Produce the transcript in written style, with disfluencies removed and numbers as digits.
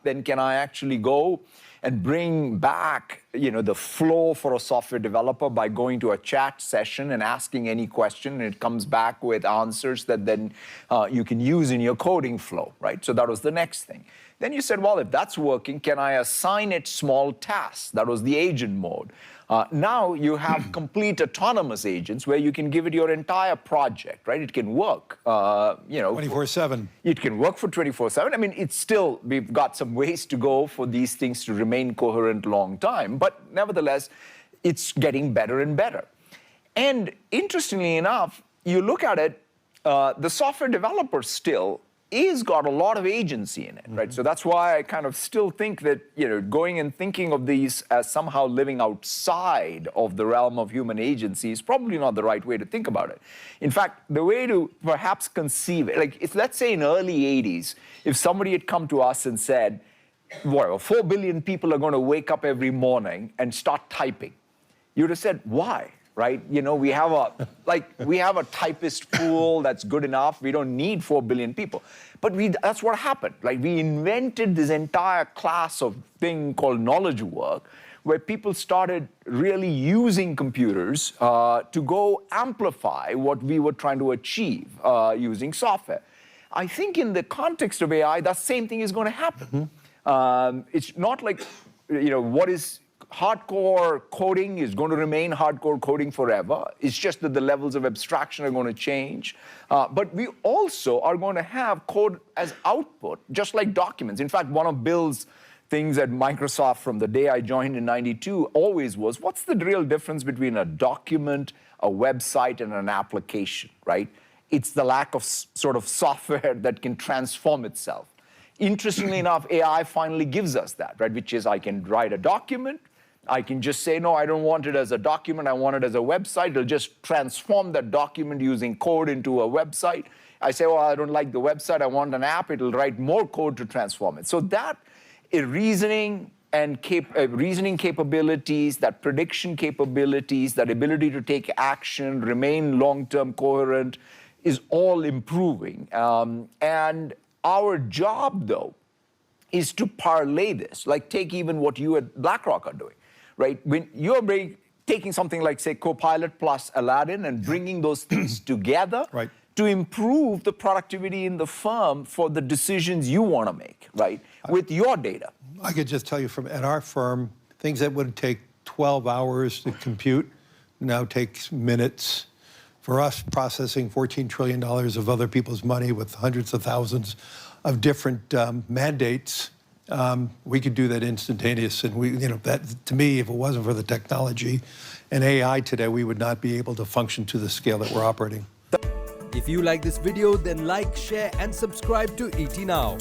then can I actually go and bring back, the flow for a software developer by going to a chat session and asking any question, and it comes back with answers that then you can use in your coding flow, right? So that was the next thing. Then you said, well, if that's working, can I assign it small tasks? That was the agent mode. Now you have complete autonomous agents where you can give it your entire project, right? It can work, 24/7. It can work for 24/7. I mean, it's still, we've got some ways to go for these things to remain coherent long time, but nevertheless, it's getting better and better. And interestingly enough, you look at it, the software developer still is got a lot of agency in it, right? So that's why I kind of still think that, going and thinking of these as somehow living outside of the realm of human agency is probably not the right way to think about it. In fact, the way to perhaps conceive it, like if let's say in early 80s, if somebody had come to us and said, whatever, 4 billion people are going to wake up every morning and start typing, you would have said, why? Right? We have a typist pool that's good enough. We don't need 4 billion people. But that's what happened. Like we invented this entire class of thing called knowledge work, where people started really using computers to go amplify what we were trying to achieve using software. I think in the context of AI, that same thing is going to happen. It's not like, what is hardcore coding is going to remain hardcore coding forever. It's just that the levels of abstraction are going to change. But we also are going to have code as output, just like documents. In fact, one of Bill's things at Microsoft from the day I joined in '92 always was, what's the real difference between a document, a website, and an application, right? It's the lack of sort of software that can transform itself. Interestingly enough, AI finally gives us that, right? Which is I can write a document, I can just say, no, I don't want it as a document, I want it as a website. It'll just transform that document using code into a website. I say, well, I don't like the website, I want an app. It'll write more code to transform it. So that reasoning and reasoning capabilities, that prediction capabilities, that ability to take action, remain long-term coherent, is all improving. And our job, though, is to parlay this. Like take even what you at BlackRock are doing. Right? When you're taking something like, say, Copilot plus Aladdin and bringing those things together to improve the productivity in the firm for the decisions you want to make, right, with your data. I could just tell you at our firm, things that would take 12 hours to compute now takes minutes. For us, processing $14 trillion of other people's money with hundreds of thousands of different mandates, we could do that instantaneous. And that to me, if it wasn't for the technology and AI today, we would not be able to function to the scale that we're operating. If you like this video, then like, share, and subscribe to ET Now.